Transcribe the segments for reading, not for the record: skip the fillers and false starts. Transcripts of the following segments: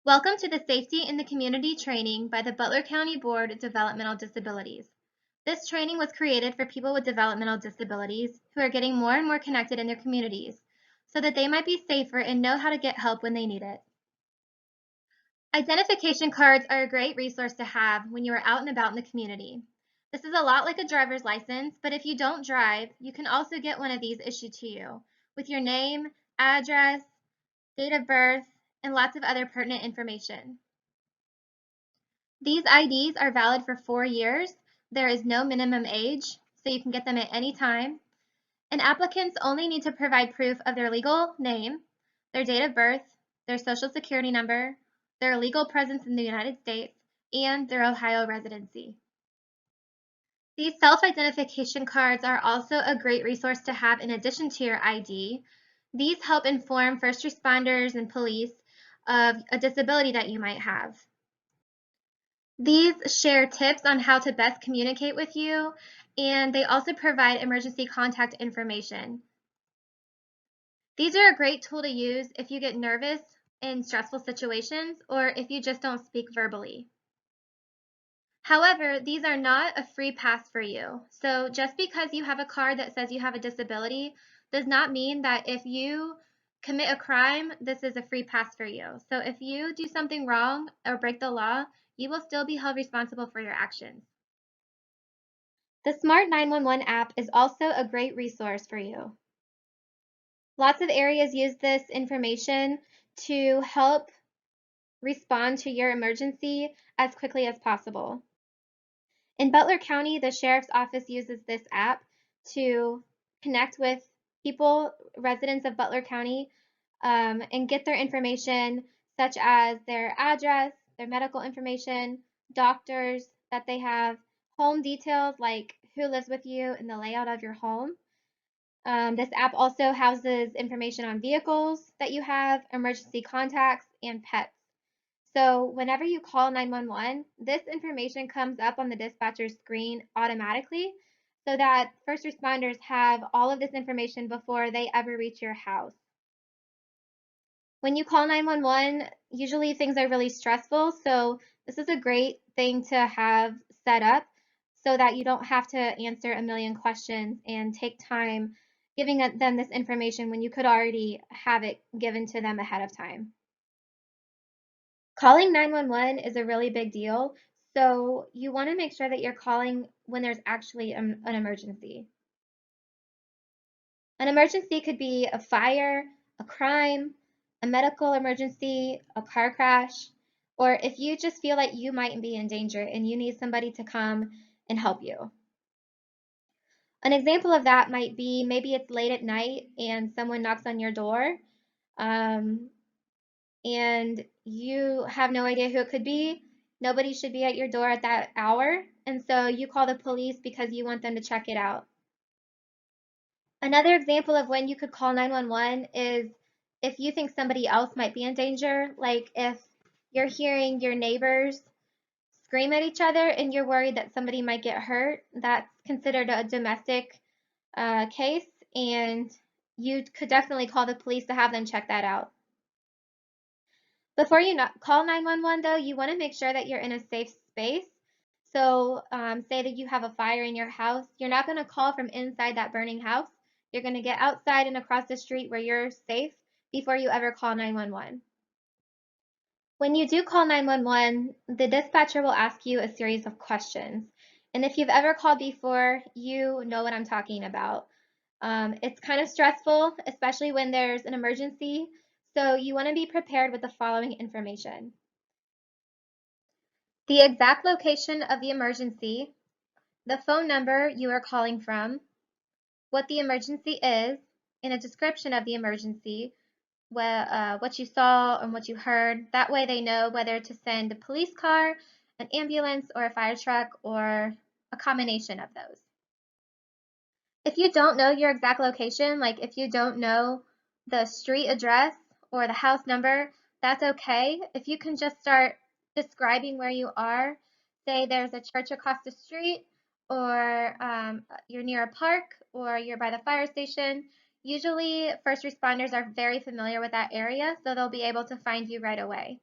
Welcome to the Safety in the Community training by the Butler County Board of Developmental Disabilities. This training was created for people with developmental disabilities who are getting more and more connected in their communities so that they might be safer and know how to get help when they need it. Identification cards are a great resource to have when you are out and about in the community. This is a lot like a driver's license, but if you don't drive, you can also get one of these issued to you with your name, address, date of birth, and lots of other pertinent information. These IDs are valid for 4 years. There is no minimum age, so you can get them at any time. And applicants only need to provide proof of their legal name, their date of birth, their social security number, their legal presence in the United States, and their Ohio residency. These self-identification cards are also a great resource to have in addition to your ID. These help inform first responders and police of a disability that you might have. These share tips on how to best communicate with you, and they also provide emergency contact information. These are a great tool to use if you get nervous in stressful situations or if you just don't speak verbally. However, these are not a free pass for you. So just because you have a card that says you have a disability does not mean that if you commit a crime, this is a free pass for you. So if you do something wrong or break the law, you will still be held responsible for your actions. The Smart 911 app is also a great resource for you. Lots of areas use this information to help respond to your emergency as quickly as possible. In Butler County, the Sheriff's Office uses this app to connect with people, residents of Butler County, and get their information such as their address, their medical information, doctors that they have, home details like who lives with you and the layout of your home. This app also houses information on vehicles that you have, emergency contacts, and pets. So whenever you call 911, this information comes up on the dispatcher's screen automatically so that first responders have all of this information before they ever reach your house. When you call 911, usually things are really stressful, so this is a great thing to have set up so that you don't have to answer a million questions and take time giving them this information when you could already have it given to them ahead of time. Calling 911 is a really big deal, so you want to make sure that you're calling when there's actually an emergency. An emergency could be a fire, a crime, a medical emergency, a car crash, or if you just feel like you might be in danger and you need somebody to come and help you. An example of that might be maybe it's late at night and someone knocks on your door, um, and you have no idea who it could be. Nobody should be at your door at that hour, and so you call the police because you want them to check it out. Another example of when you could call 911 is if you think somebody else might be in danger, like if you're hearing your neighbors scream at each other and you're worried that somebody might get hurt, that's considered a domestic case, and you could definitely call the police to have them check that out. Before you call 911, though, you want to make sure that you're in a safe space. So say that you have a fire in your house. You're not going to call from inside that burning house. You're going to get outside and across the street where you're safe before you ever call 911. When you do call 911, the dispatcher will ask you a series of questions. And if you've ever called before, you know what I'm talking about. It's kind of stressful, especially when there's an emergency. So you want to be prepared with the following information: the exact location of the emergency, the phone number you are calling from, what the emergency is, and a description of the emergency, what you saw and what you heard. That way they know whether to send a police car, an ambulance, or a fire truck, or a combination of those. If you don't know your exact location, like if you don't know the street address or the house number, that's okay. If you can just start describing where you are, say there's a church across the street, or you're near a park, or you're by the fire station, usually first responders are very familiar with that area, so they'll be able to find you right away.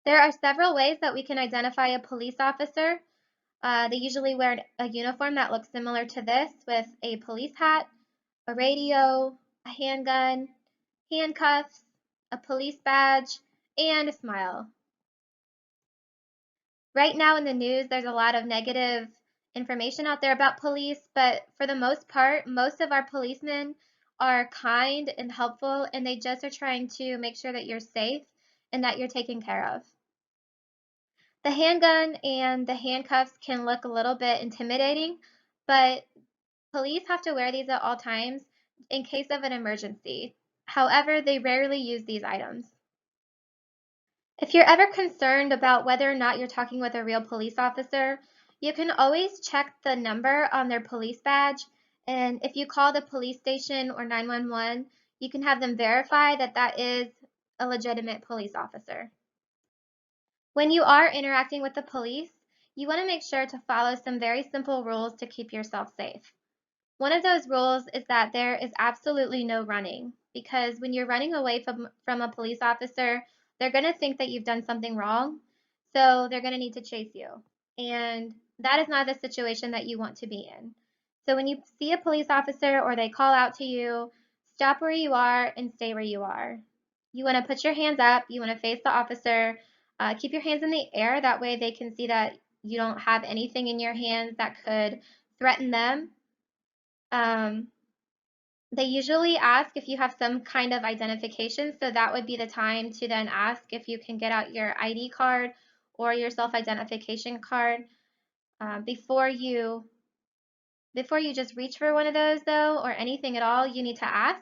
There are several ways that we can identify a police officer. They usually wear a uniform that looks similar to this with a police hat, a radio, a handgun, handcuffs, a police badge, and a smile. Right now in the news, there's a lot of negative information out there about police, but for the most part, most of our policemen are kind and helpful, and they just are trying to make sure that you're safe and that you're taken care of. The handgun and the handcuffs can look a little bit intimidating, but police have to wear these at all times in case of an emergency. However, they rarely use these items. If you're ever concerned about whether or not you're talking with a real police officer, you can always check the number on their police badge, and if you call the police station or 911, you can have them verify that that is a legitimate police officer. When you are interacting with the police, you want to make sure to follow some very simple rules to keep yourself safe. One of those rules is that there is absolutely no running, because when you're running away from a police officer, they're going to think that you've done something wrong, so they're going to need to chase you. And that is not the situation that you want to be in. So when you see a police officer or they call out to you, stop where you are and stay where you are. You want to put your hands up, you want to face the officer, keep your hands in the air, that way they can see that you don't have anything in your hands that could threaten them. They usually ask if you have some kind of identification, so that would be the time to then ask if you can get out your ID card or your self-identification card. Before you just reach for one of those though, or anything at all, you need to ask,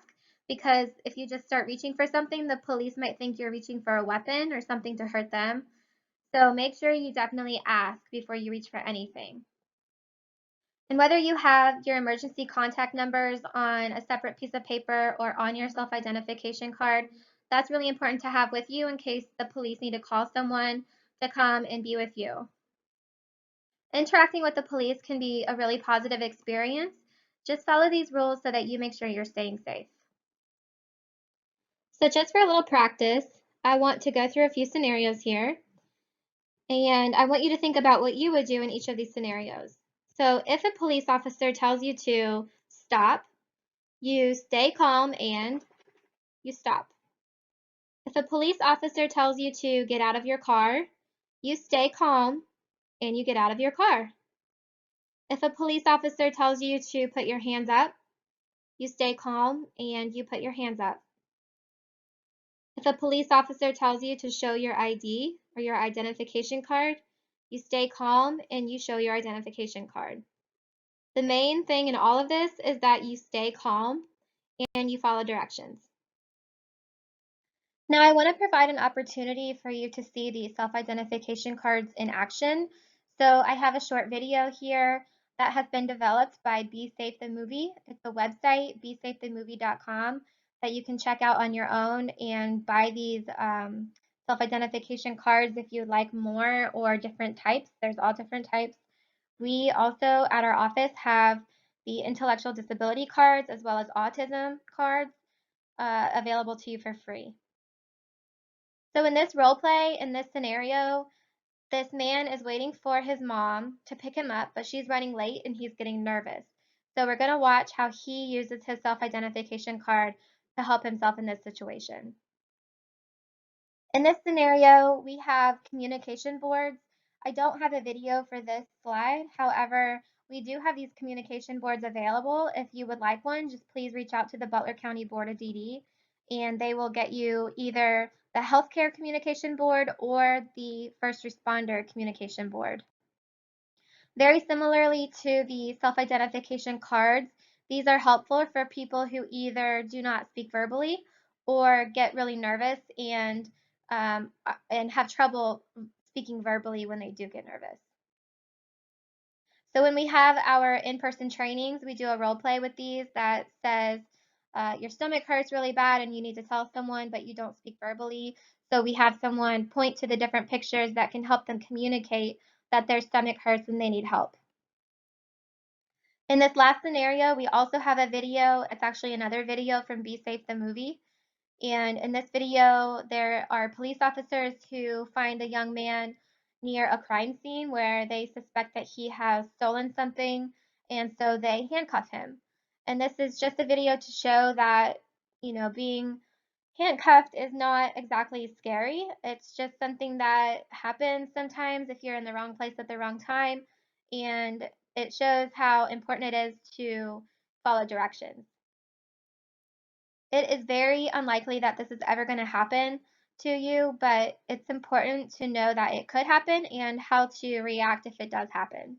because if you just start reaching for something, the police might think you're reaching for a weapon or something to hurt them. So make sure you definitely ask before you reach for anything. And whether you have your emergency contact numbers on a separate piece of paper or on your self-identification card, that's really important to have with you in case the police need to call someone to come and be with you. Interacting with the police can be a really positive experience. Just follow these rules so that you make sure you're staying safe. So just for a little practice, I want to go through a few scenarios here, and I want you to think about what you would do in each of these scenarios. So if a police officer tells you to stop, you stay calm and you stop. If a police officer tells you to get out of your car, you stay calm and you get out of your car. If a police officer tells you to put your hands up, you stay calm and you put your hands up. If a police officer tells you to show your ID or your identification card, you stay calm and you show your identification card. The main thing in all of this is that you stay calm and you follow directions. Now I want to provide an opportunity for you to see the self-identification cards in action. So I have a short video here that has been developed by Be Safe the Movie. It's a website, besafethemovie.com, that you can check out on your own and buy these self-identification cards if you'd like more or different types. There's all different types. We also at our office have the intellectual disability cards as well as autism cards available to you for free. So in this role play, in this scenario, this man is waiting for his mom to pick him up, but she's running late and he's getting nervous. So we're going to watch how he uses his self-identification card to help himself in this situation. In this scenario, we have communication boards. I don't have a video for this slide. However, we do have these communication boards available. If you would like one, just please reach out to the Butler County Board of DD, and they will get you either the healthcare communication board or the first responder communication board. Very similarly to the self-identification cards, these are helpful for people who either do not speak verbally or get really nervous and have trouble speaking verbally when they do get nervous. So when we have our in-person trainings, we do a role play with these that says your stomach hurts really bad and you need to tell someone, but you don't speak verbally. So we have someone point to the different pictures that can help them communicate that their stomach hurts and they need help. In this last scenario, we also have a video. It's actually another video from Be Safe the Movie. And in this video, there are police officers who find a young man near a crime scene where they suspect that he has stolen something, and so they handcuff him. And this is just a video to show that, being handcuffed is not exactly scary. It's just something that happens sometimes if you're in the wrong place at the wrong time, and it shows how important it is to follow directions. It is very unlikely that this is ever going to happen to you, but it's important to know that it could happen and how to react if it does happen.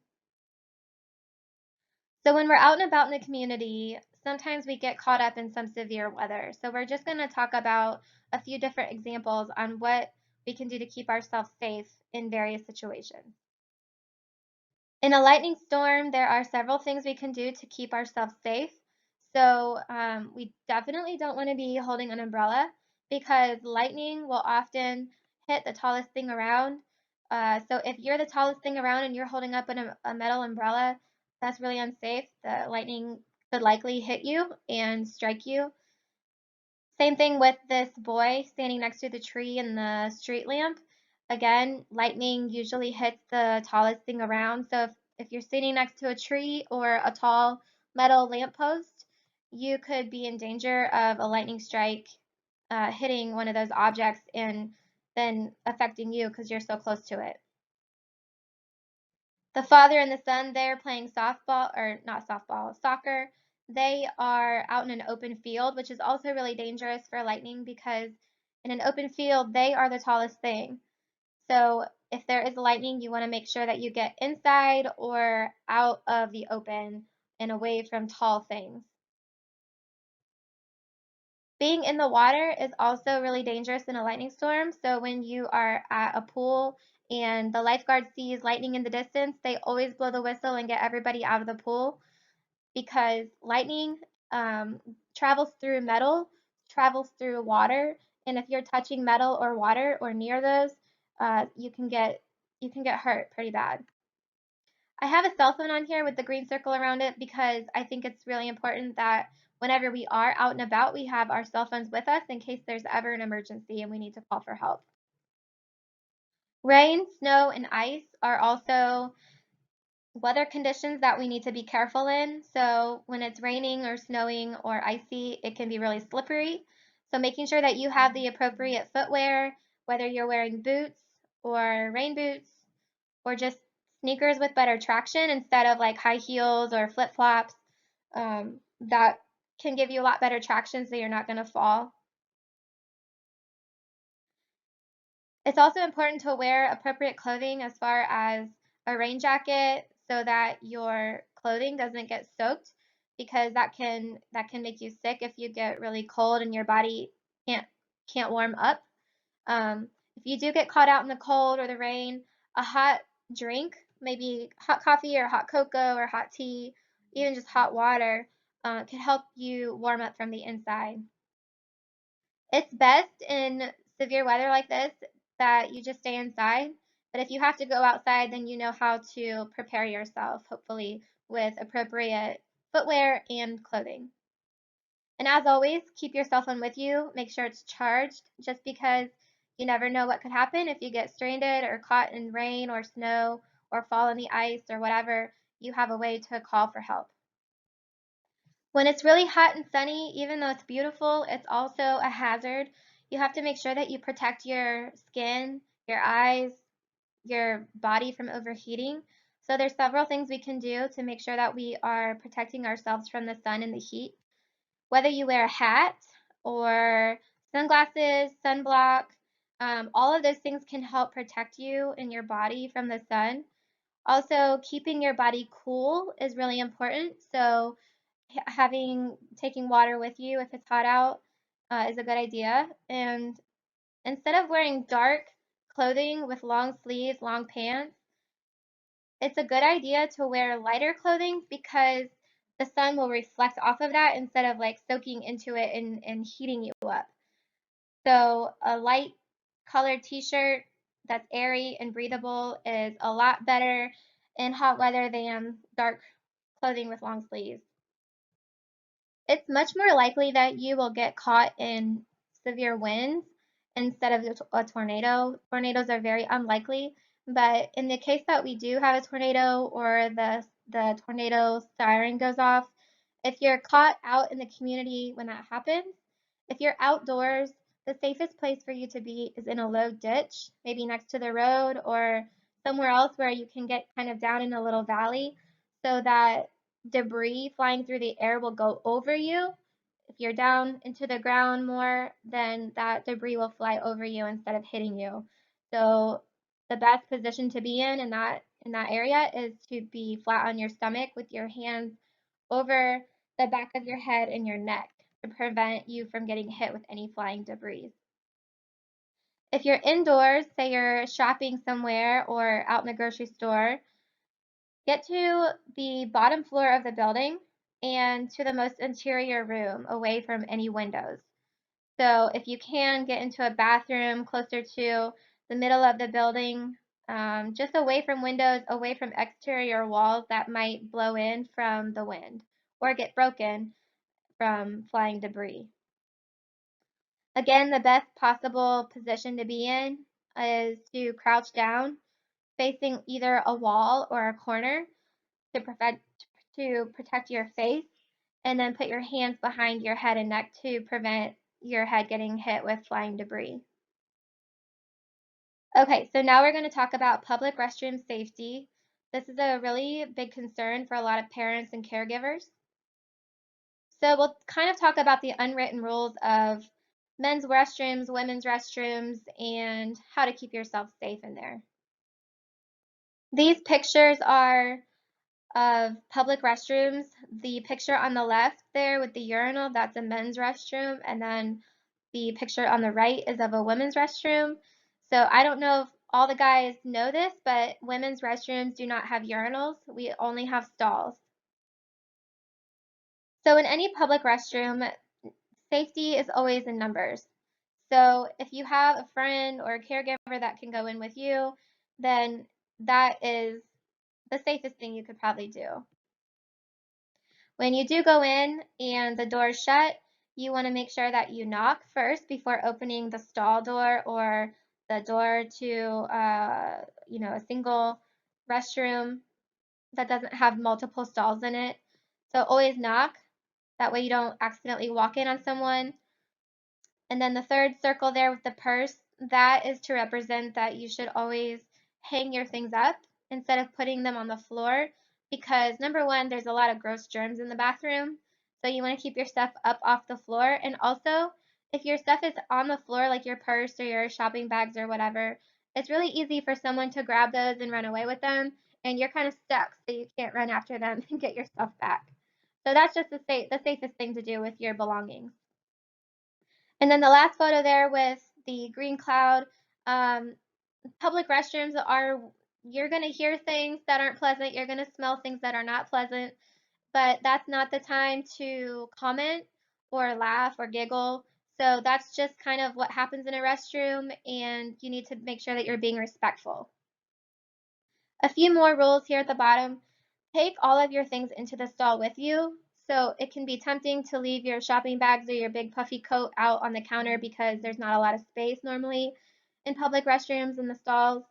So when we're out and about in the community, sometimes we get caught up in some severe weather. So we're just going to talk about a few different examples on what we can do to keep ourselves safe in various situations. In a lightning storm, there are several things we can do to keep ourselves safe. So we definitely don't want to be holding an umbrella because lightning will often hit the tallest thing around. So if you're the tallest thing around and you're holding up a metal umbrella, that's really unsafe. The lightning could likely hit you and strike you. Same thing with this boy standing next to the tree and the street lamp. Again, lightning usually hits the tallest thing around. So if you're sitting next to a tree or a tall metal lamppost, you could be in danger of a lightning strike hitting one of those objects and then affecting you because you're so close to it. The father and the son, they're playing softball, or not softball, soccer. They are out in an open field, which is also really dangerous for lightning because in an open field, they are the tallest thing. So if there is lightning, you want to make sure that you get inside or out of the open and away from tall things. Being in the water is also really dangerous in a lightning storm. So when you are at a pool and the lifeguard sees lightning in the distance, they always blow the whistle and get everybody out of the pool because lightning travels through metal, travels through water, and if you're touching metal or water or near those, you can get hurt pretty bad. I have a cell phone on here with the green circle around it because I think it's really important that whenever we are out and about, we have our cell phones with us in case there's ever an emergency and we need to call for help. Rain, snow, and ice are also weather conditions that we need to be careful in. So when it's raining or snowing or icy, it can be really slippery. So making sure that you have the appropriate footwear, whether you're wearing boots or rain boots or just sneakers with better traction instead of like high heels or flip-flops, that can give you a lot better traction so you're not going to fall. It's also important to wear appropriate clothing as far as a rain jacket so that your clothing doesn't get soaked because that can make you sick if you get really cold and your body can't warm up. If you do get caught out in the cold or the rain, a hot drink, maybe hot coffee or hot cocoa or hot tea, even just hot water, can help you warm up from the inside. It's best in severe weather like this that you just stay inside, but if you have to go outside, then you know how to prepare yourself, hopefully with appropriate footwear and clothing. And as always, keep your cell phone with you. Make sure it's charged just because you never know what could happen if you get stranded or caught in rain or snow or fall in the ice or whatever. You have a way to call for help. When it's really hot and sunny, even though it's beautiful, it's also a hazard. You have to make sure that you protect your skin, your eyes, your body from overheating. So there's several things we can do to make sure that we are protecting ourselves from the sun and the heat. Whether you wear a hat or sunglasses, sunblock, all of those things can help protect you and your body from the sun. Also, keeping your body cool is really important. So taking water with you if it's hot out is a good idea. And instead of wearing dark clothing with long sleeves, long pants, it's a good idea to wear lighter clothing because the sun will reflect off of that instead of like soaking into it and heating you up. So a light colored t-shirt that's airy and breathable is a lot better in hot weather than dark clothing with long sleeves. It's much more likely that you will get caught in severe winds instead of a tornado. Tornadoes are very unlikely, but in the case that we do have a tornado or the tornado siren goes off, if you're caught out in the community when that happens, if you're outdoors, the safest place for you to be is in a low ditch, maybe next to the road or somewhere else where you can get kind of down in a little valley so that debris flying through the air will go over you. If you're down into the ground more, then that debris will fly over you instead of hitting you. So the best position to be in that area is to be flat on your stomach with your hands over the back of your head and your neck to prevent you from getting hit with any flying debris. If you're indoors, say you're shopping somewhere or out in the grocery store, get to the bottom floor of the building and to the most interior room away from any windows. So if you can get into a bathroom closer to the middle of the building, just away from windows, away from exterior walls that might blow in from the wind or get broken from flying debris. Again, the best possible position to be in is to crouch down, facing either a wall or a corner to protect your face, and then put your hands behind your head and neck to prevent your head getting hit with flying debris. Okay, so now we're going to talk about public restroom safety. This is a really big concern for a lot of parents and caregivers. So we'll kind of talk about the unwritten rules of men's restrooms, women's restrooms, and how to keep yourself safe in there. These pictures are of public restrooms. The picture on the left there with the urinal, that's a men's restroom, and then the picture on the right is of a women's restroom. So I don't know if all the guys know this, but women's restrooms do not have urinals. We only have stalls. So in any public restroom, safety is always in numbers. So if you have a friend or a caregiver that can go in with you, then that is the safest thing you could probably do. When you do go in and the door is shut, you want to make sure that you knock first before opening the stall door or the door to a single restroom that doesn't have multiple stalls in it. So always knock. That way you don't accidentally walk in on someone. And then the third circle there with the purse, that is to represent that you should always hang your things up instead of putting them on the floor because number one, there's a lot of gross germs in the bathroom. So you want to keep your stuff up off the floor. And also, if your stuff is on the floor, like your purse or your shopping bags or whatever, it's really easy for someone to grab those and run away with them. And you're kind of stuck, so you can't run after them and get your stuff back. So that's just the safest thing to do with your belongings. And then the last photo there with the green cloud, um, public restrooms are, you're going to hear things that aren't pleasant, you're going to smell things that are not pleasant, but that's not the time to comment or laugh or giggle. So that's just kind of what happens in a restroom, and you need to make sure that you're being respectful. A few more rules here at the bottom. Take all of your things into the stall with you. So it can be tempting to leave your shopping bags or your big puffy coat out on the counter because there's not a lot of space normally in public restrooms in the stalls,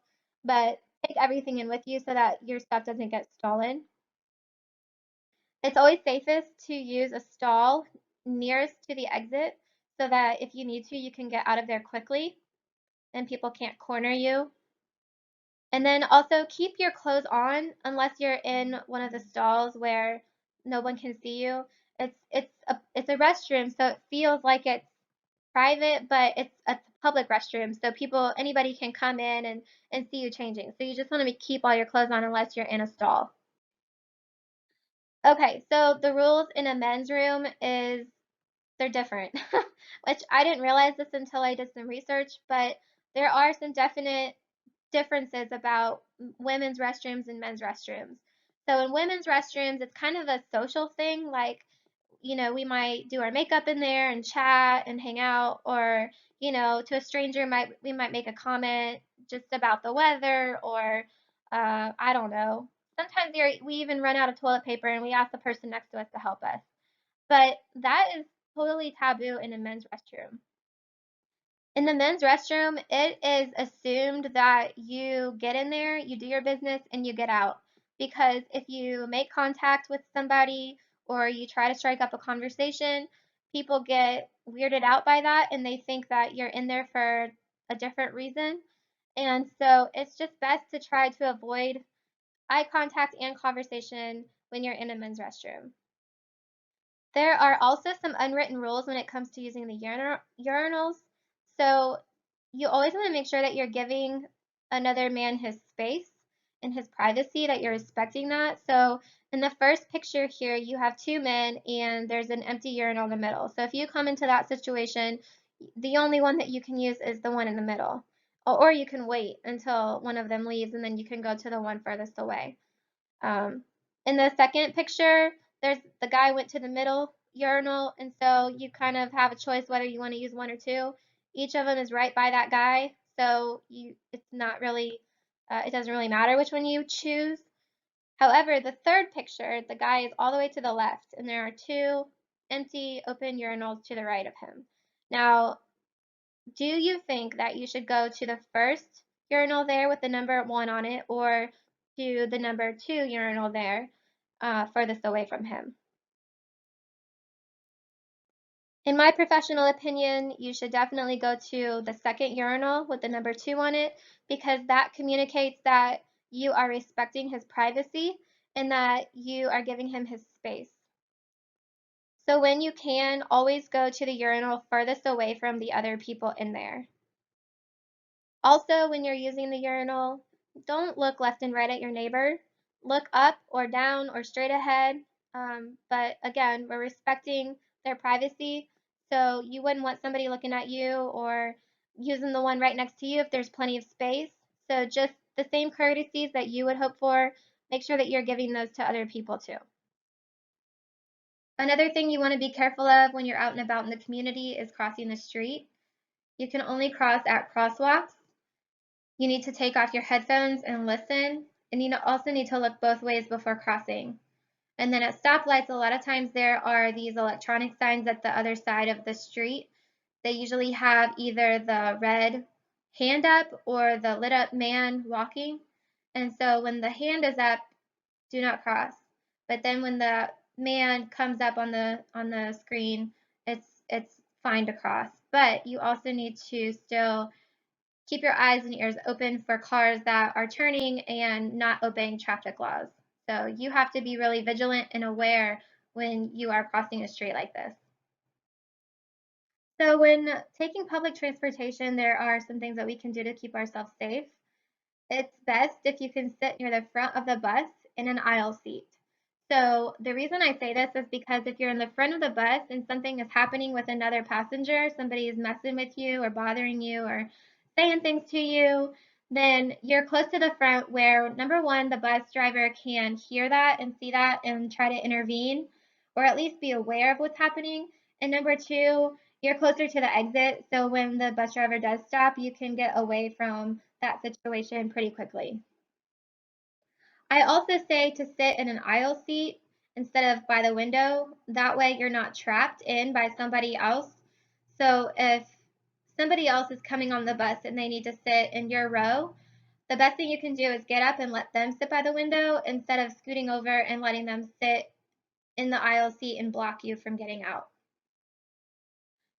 but take everything in with you so that your stuff doesn't get stolen. It's always safest to use a stall nearest to the exit so that if you need to, you can get out of there quickly and people can't corner you. And then also keep your clothes on unless you're in one of the stalls where no one can see you. It's a restroom, so it feels like it's private, but it's a public restroom, so anybody can come in and see you changing. So you just want to keep all your clothes on unless you're in a stall. Okay, so the rules in a men's room is they're different, which I didn't realize this until I did some research, but there are some definite differences about women's restrooms and men's restrooms. So in women's restrooms, it's kind of a social thing, like, we might do our makeup in there and chat and hang out, or, to a stranger, we might make a comment just about the weather, or I don't know. Sometimes we even run out of toilet paper and we ask the person next to us to help us. But that is totally taboo in a men's restroom. In the men's restroom, it is assumed that you get in there, you do your business, and you get out. Because if you make contact with somebody or you try to strike up a conversation, people get weirded out by that and they think that you're in there for a different reason. And so it's just best to try to avoid eye contact and conversation when you're in a men's restroom. There are also some unwritten rules when it comes to using the urinals. So you always want to make sure that you're giving another man his space and his privacy, that you're respecting that. So in the first picture here, you have two men and there's an empty urinal in the middle. So if you come into that situation, the only one that you can use is the one in the middle. Or you can wait until one of them leaves and then you can go to the one furthest away. In the second picture, there's the guy went to the middle urinal, and so you kind of have a choice whether you want to use one or two. Each of them is right by that guy, so it's not really, it doesn't really matter which one you choose. However, the third picture, the guy is all the way to the left, and there are two empty open urinals to the right of him. Now, do you think that you should go to the first urinal there with the number 1 on it, or to the number 2 urinal there, furthest away from him? In my professional opinion, you should definitely go to the second urinal with the number 2 on it, because that communicates that you are respecting his privacy and that you are giving him his space. So when you can, always go to the urinal furthest away from the other people in there. Also, when you're using the urinal, don't look left and right at your neighbor. Look up or down or straight ahead. But again, we're respecting their privacy. So you wouldn't want somebody looking at you or using the one right next to you if there's plenty of space. So just the same courtesies that you would hope for, make sure that you're giving those to other people too. Another thing you want to be careful of when you're out and about in the community is crossing the street. You can only cross at crosswalks. You need to take off your headphones and listen, and you also need to look both ways before crossing. And then at stoplights, a lot of times there are these electronic signs at the other side of the street. They usually have either the red hand up or the lit up man walking. And so when the hand is up, do not cross. But then when the man comes up on the screen, it's fine to cross. But you also need to still keep your eyes and ears open for cars that are turning and not obeying traffic laws. So you have to be really vigilant and aware when you are crossing a street like this. So when taking public transportation, there are some things that we can do to keep ourselves safe. It's best if you can sit near the front of the bus in an aisle seat. So the reason I say this is because if you're in the front of the bus and something is happening with another passenger, somebody is messing with you or bothering you or saying things to you, then you're close to the front where, number one, the bus driver can hear that and see that and try to intervene or at least be aware of what's happening. And number two, you're closer to the exit, so when the bus driver does stop, you can get away from that situation pretty quickly. I also say to sit in an aisle seat instead of by the window. That way you're not trapped in by somebody else. So if somebody else is coming on the bus and they need to sit in your row, the best thing you can do is get up and let them sit by the window instead of scooting over and letting them sit in the aisle seat and block you from getting out.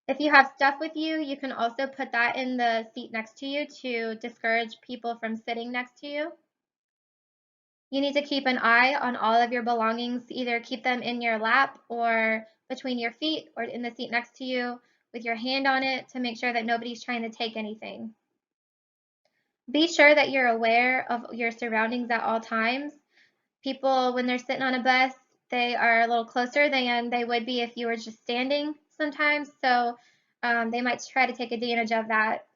If you have stuff with you, you can also put that in the seat next to you to discourage people from sitting next to you. You need to keep an eye on all of your belongings, either keep them in your lap or between your feet or in the seat next to you with your hand on it to make sure that nobody's trying to take anything. Be sure that you're aware of your surroundings at all times. People, when they're sitting on a bus, they are a little closer than they would be if you were just standing sometimes. So they might try to take advantage of that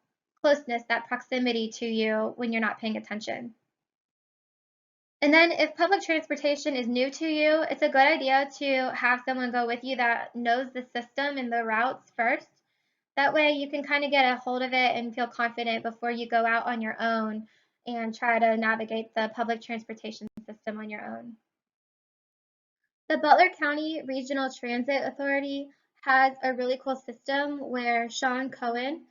closeness, that proximity to you when you're not paying attention. And then if public transportation is new to you, it's a good idea to have someone go with you that knows the system and the routes first. That way you can kind of get a hold of it and feel confident before you go out on your own and try to navigate the public transportation system on your own. The Butler County Regional Transit Authority has a really cool system where Sean Cohen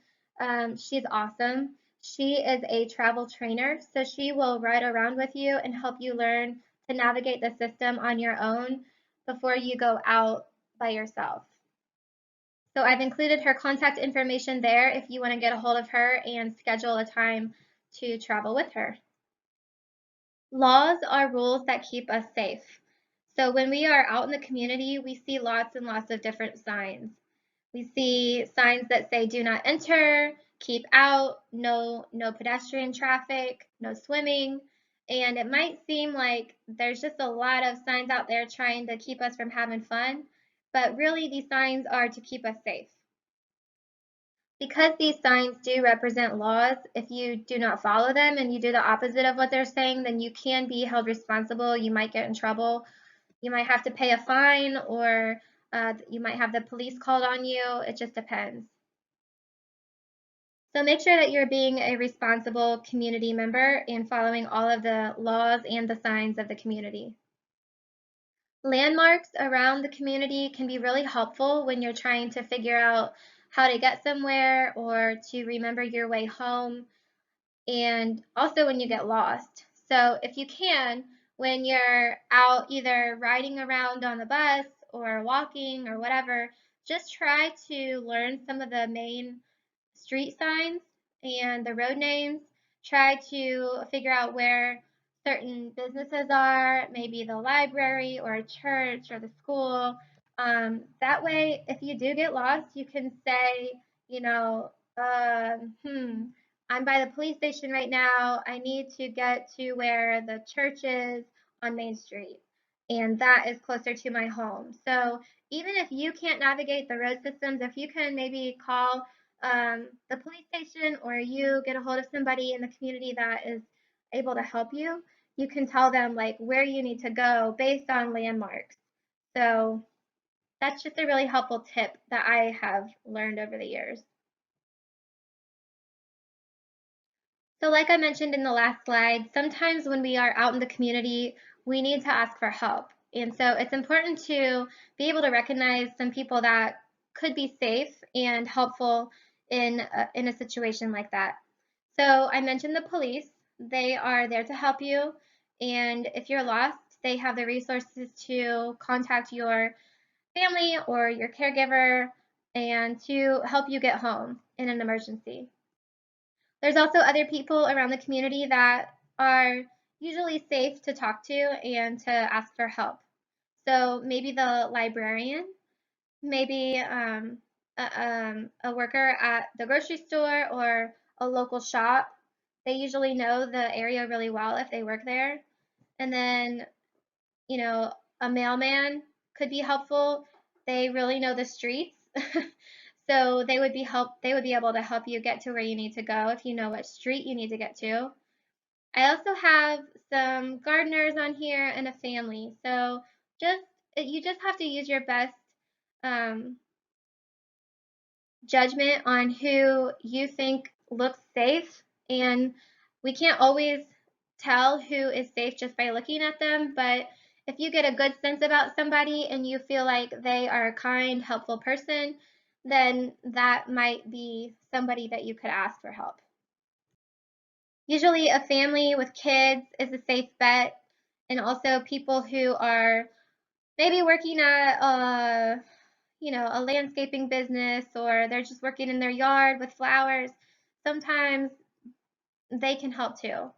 She's awesome. She is a travel trainer, so she will ride around with you and help you learn to navigate the system on your own before you go out by yourself. So I've included her contact information there if you want to get a hold of her and schedule a time to travel with her. Laws are rules that keep us safe. So when we are out in the community, we see lots and lots of different signs. We see signs that say do not enter, keep out, no pedestrian traffic, no swimming. And it might seem like there's just a lot of signs out there trying to keep us from having fun, but really these signs are to keep us safe. Because these signs do represent laws, if you do not follow them and you do the opposite of what they're saying, then you can be held responsible. You might get in trouble. You might have to pay a fine, or you might have the police called on you. It just depends. So make sure that you're being a responsible community member and following all of the laws and the signs of the community. Landmarks around the community can be really helpful when you're trying to figure out how to get somewhere or to remember your way home, and also when you get lost. So if you can, when you're out either riding around on the bus or walking or whatever, just try to learn some of the main street signs and the road names. Try to figure out where certain businesses are, maybe the library or a church or the school. That way, if you do get lost, you can say, you know, I'm by the police station right now. I need to get to where the church is on Main Street, and that is closer to my home. So even if you can't navigate the road systems, if you can maybe call the police station or you get a hold of somebody in the community that is able to help you, you can tell them like where you need to go based on landmarks. So that's just a really helpful tip that I have learned over the years. So like I mentioned in the last slide, sometimes when we are out in the community, we need to ask for help. And so it's important to be able to recognize some people that could be safe and helpful in a situation like that. So I mentioned the police. They are there to help you. And if you're lost, they have the resources to contact your family or your caregiver and to help you get home in an emergency. There's also other people around the community that are usually safe to talk to and to ask for help. So maybe the librarian, maybe a worker at the grocery store or a local shop. They usually know the area really well if they work there. And then, you know, a mailman could be helpful. They really know the streets. So they would be able to help you get to where you need to go if you know what street you need to get to. I also have some gardeners on here and a family. So just you just have to use your best um, judgment on who you think looks safe. And we can't always tell who is safe just by looking at them, but if you get a good sense about somebody and you feel like they are a kind, helpful person, then that might be somebody that you could ask for help. Usually a family with kids is a safe bet, and also people who are maybe working at a landscaping business, or they're just working in their yard with flowers. Sometimes they can help too.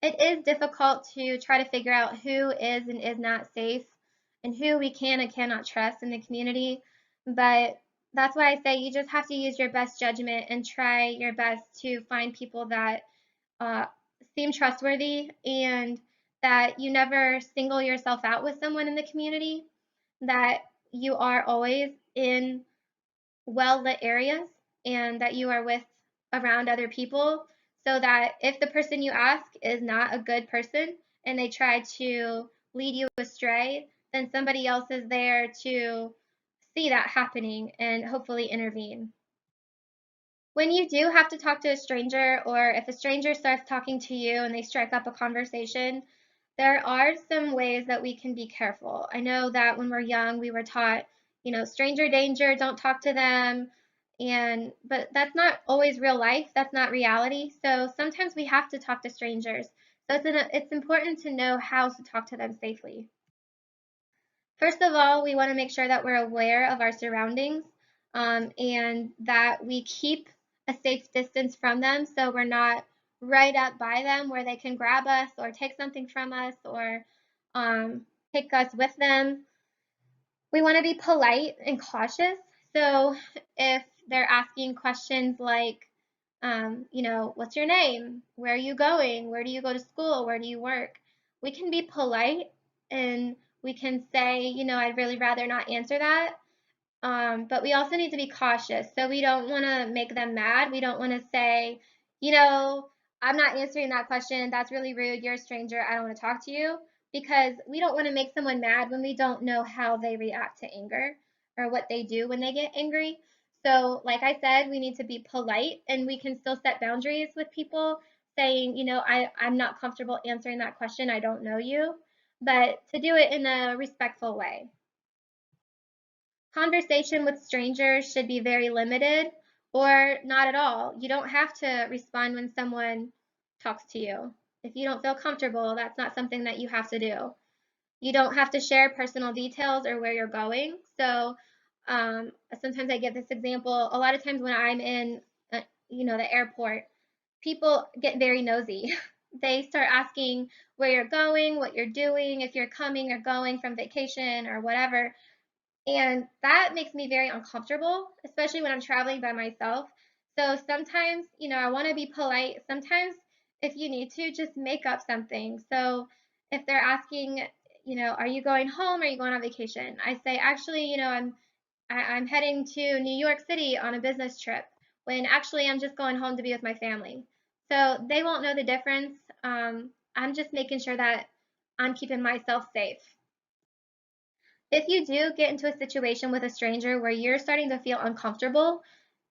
It is difficult to try to figure out who is and is not safe and who we can and cannot trust in the community, but that's why I say you just have to use your best judgment and try your best to find people that uh, seem trustworthy and that you never single yourself out with someone in the community, that you are always in well-lit areas and that you are with around other people, so that if the person you ask is not a good person and they try to lead you astray, then somebody else is there to see that happening and hopefully intervene. When you do have to talk to a stranger, or if a stranger starts talking to you and they strike up a conversation, there are some ways that we can be careful. I know that when we're young, we were taught, stranger danger, don't talk to them. But that's not always real life. That's not reality. So sometimes we have to talk to strangers. So it's important to know how to talk to them safely. First of all, we want to make sure that we're aware of our surroundings, and that we keep a safe distance from them so we're not right up by them where they can grab us or take something from us or take us with them. We want to be polite and cautious. So if they're asking questions like, what's your name? Where are you going? Where do you go to school? Where do you work? We can be polite and we can say, I'd really rather not answer that. But we also need to be cautious. So we don't want to make them mad. We don't want to say, you know, I'm not answering that question. That's really rude. You're a stranger. I don't want to talk to you. Because we don't want to make someone mad when we don't know how they react to anger or what they do when they get angry. So, like I said, we need to be polite and we can still set boundaries with people saying, I'm not comfortable answering that question. I don't know you. But to do it in a respectful way. Conversation with strangers should be very limited or not at all. You don't have to respond when someone talks to you. If you don't feel comfortable, that's not something that you have to do. You don't have to share personal details or where you're going. So sometimes I give this example. A lot of times when I'm in, the airport, people get very nosy. They start asking where you're going, what you're doing, if you're coming or going from vacation or whatever. And that makes me very uncomfortable, especially when I'm traveling by myself. So sometimes, I want to be polite. Sometimes, if you need to, just make up something. So if they're asking, are you going home? Or are you going on vacation? I say, actually, I'm heading to New York City on a business trip. When actually I'm just going home to be with my family. So they won't know the difference. I'm just making sure that I'm keeping myself safe. If you do get into a situation with a stranger where you're starting to feel uncomfortable,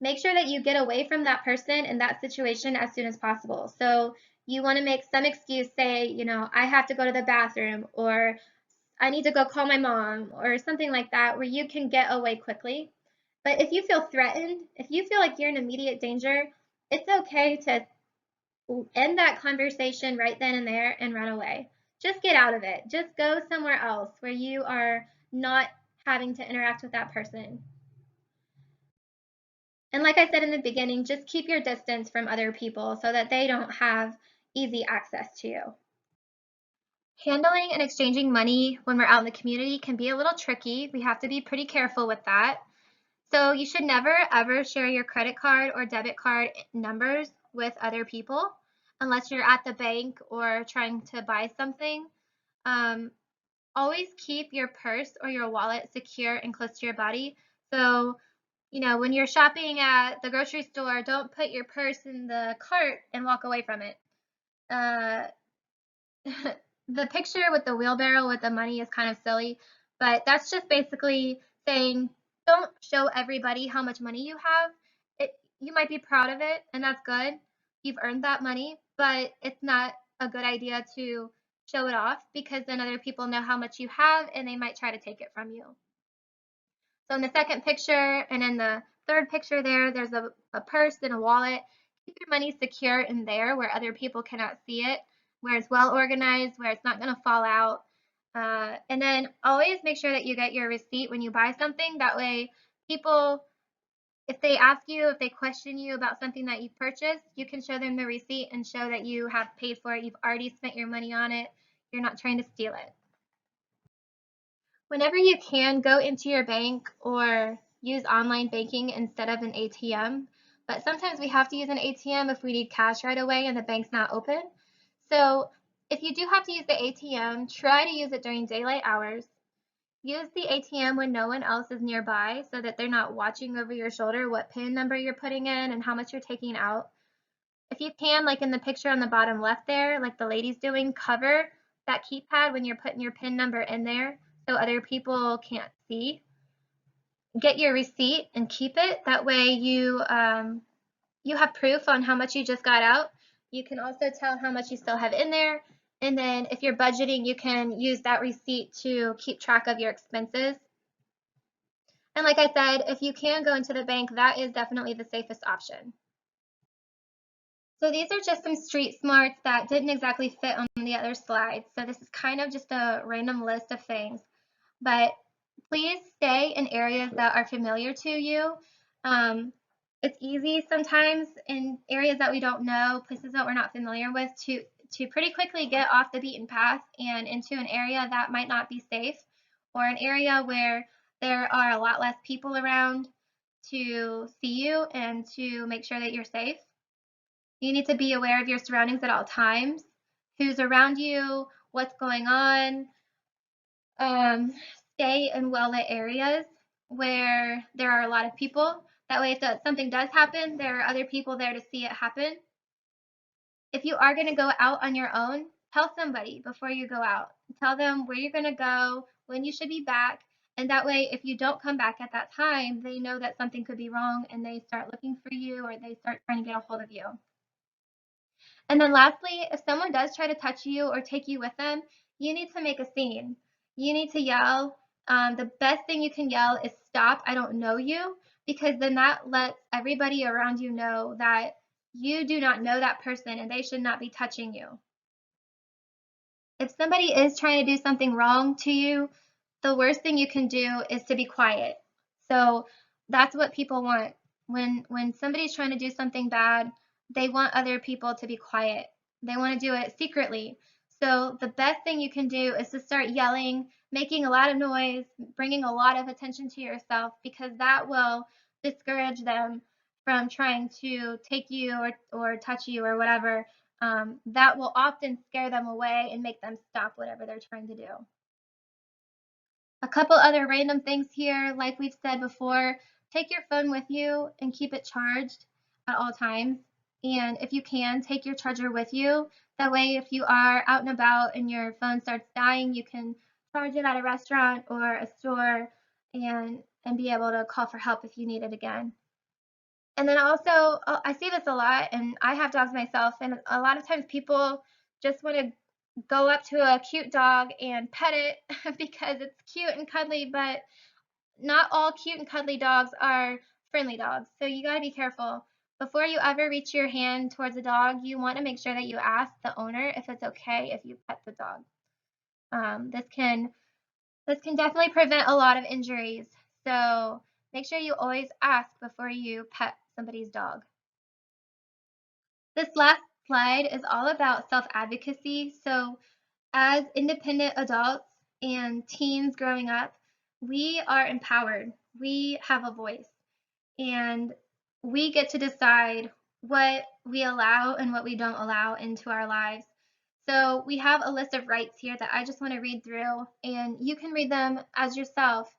make sure that you get away from that person in that situation as soon as possible. So you want to make some excuse, say, I have to go to the bathroom, or I need to go call my mom, or something like that, where you can get away quickly. But if you feel threatened, if you feel like you're in immediate danger, it's okay to end that conversation right then and there and run away. Just get out of it. Just go somewhere else where you are not having to interact with that person. And like I said in the beginning, just keep your distance from other people so that they don't have easy access to you. Handling and exchanging money when we're out in the community can be a little tricky. We have to be pretty careful with that. So you should never ever share your credit card or debit card numbers with other people unless you're at the bank or trying to buy something. Um, Always keep your purse or your wallet secure and close to your body. So, when you're shopping at the grocery store, don't put your purse in the cart and walk away from it. Uh, the picture with the wheelbarrow with the money is kind of silly, but that's just basically saying don't show everybody how much money you have. You might be proud of it, and that's good. You've earned that money, but it's not a good idea to show it off because then other people know how much you have and they might try to take it from you. So in the second picture and in the third picture there's a purse and a wallet. Keep your money secure in there where other people cannot see it, where it's well organized, where it's not going to fall out. And then always make sure that you get your receipt when you buy something. That way people, if they ask you, if they question you about something that you purchased, you can show them the receipt and show that you have paid for it. You've already spent your money on it. You're not trying to steal it. Whenever you can, go into your bank or use online banking instead of an ATM. But sometimes we have to use an ATM if we need cash right away and the bank's not open. So if you do have to use the ATM, try to use it during daylight hours. Use the ATM when no one else is nearby so that they're not watching over your shoulder what PIN number you're putting in and how much you're taking out. If you can, like in the picture on the bottom left there, like the lady's doing, cover that keypad when you're putting your PIN number in there so other people can't see. Get your receipt and keep it. That way you have proof on how much you just got out. You can also tell how much you still have in there. And then if you're budgeting, you can use that receipt to keep track of your expenses. And like I said, if you can go into the bank, that is definitely the safest option. So these are just some street smarts that didn't exactly fit on the other slides. So this is kind of just a random list of things. But please stay in areas that are familiar to you. It's easy sometimes in areas that we don't know, places that we're not familiar with, to pretty quickly get off the beaten path and into an area that might not be safe, or an area where there are a lot less people around to see you and to make sure that you're safe. You need to be aware of your surroundings at all times, who's around you, what's going on. Stay in well-lit areas where there are a lot of people. That way, if something does happen, there are other people there to see it happen. If you are going to go out on your own, tell somebody before you go out. Tell them where you're going to go, when you should be back, and that way, if you don't come back at that time, they know that something could be wrong and they start looking for you or they start trying to get a hold of you. And then lastly, if someone does try to touch you or take you with them, you need to make a scene. You need to yell. The best thing you can yell is "Stop, I don't know you," because then that lets everybody around you know that you do not know that person and they should not be touching you. If somebody is trying to do something wrong to you, the worst thing you can do is to be quiet. So that's what people want. When somebody's trying to do something bad, they want other people to be quiet. They want to do it secretly. So the best thing you can do is to start yelling, making a lot of noise, bringing a lot of attention to yourself, because that will discourage them from trying to take you or touch you or whatever. That will often scare them away and make them stop whatever they're trying to do. A couple other random things here, like we've said before, take your phone with you and keep it charged at all times. And if you can, take your charger with you. That way, if you are out and about and your phone starts dying, you can charge it at a restaurant or a store and be able to call for help if you need it again. And then also, I see this a lot, and I have dogs myself, and a lot of times people just want to go up to a cute dog and pet it because it's cute and cuddly, but not all cute and cuddly dogs are friendly dogs. So you got to be careful. Before you ever reach your hand towards a dog, you want to make sure that you ask the owner if it's okay if you pet the dog. This can definitely prevent a lot of injuries. So make sure you always ask before you pet somebody's dog. This last slide is all about self-advocacy. So as independent adults and teens growing up, we are empowered. We have a voice, and we get to decide what we allow and what we don't allow into our lives. So we have a list of rights here that I just want to read through, and you can read them as yourself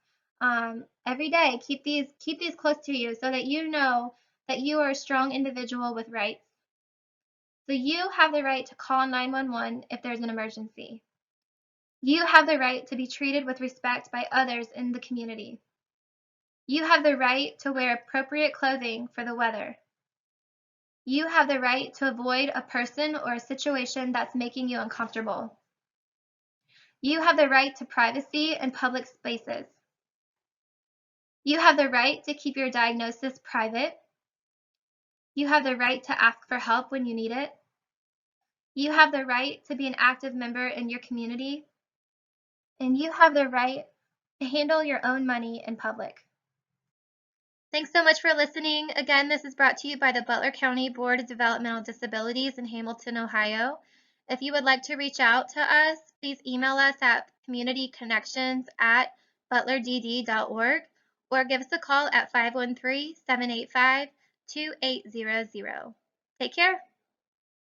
every day. Keep these close to you so that you know that you are a strong individual with rights. So you have the right to call 911 if there's an emergency. You have the right to be treated with respect by others in the community. You have the right to wear appropriate clothing for the weather. You have the right to avoid a person or a situation that's making you uncomfortable. You have the right to privacy in public spaces. You have the right to keep your diagnosis private. You have the right to ask for help when you need it. You have the right to be an active member in your community. And you have the right to handle your own money in public. Thanks so much for listening. Again, this is brought to you by the Butler County Board of Developmental Disabilities in Hamilton, Ohio. If you would like to reach out to us, please email us at communityconnections@butlerdd.org or give us a call at 513-785-2800. Take care.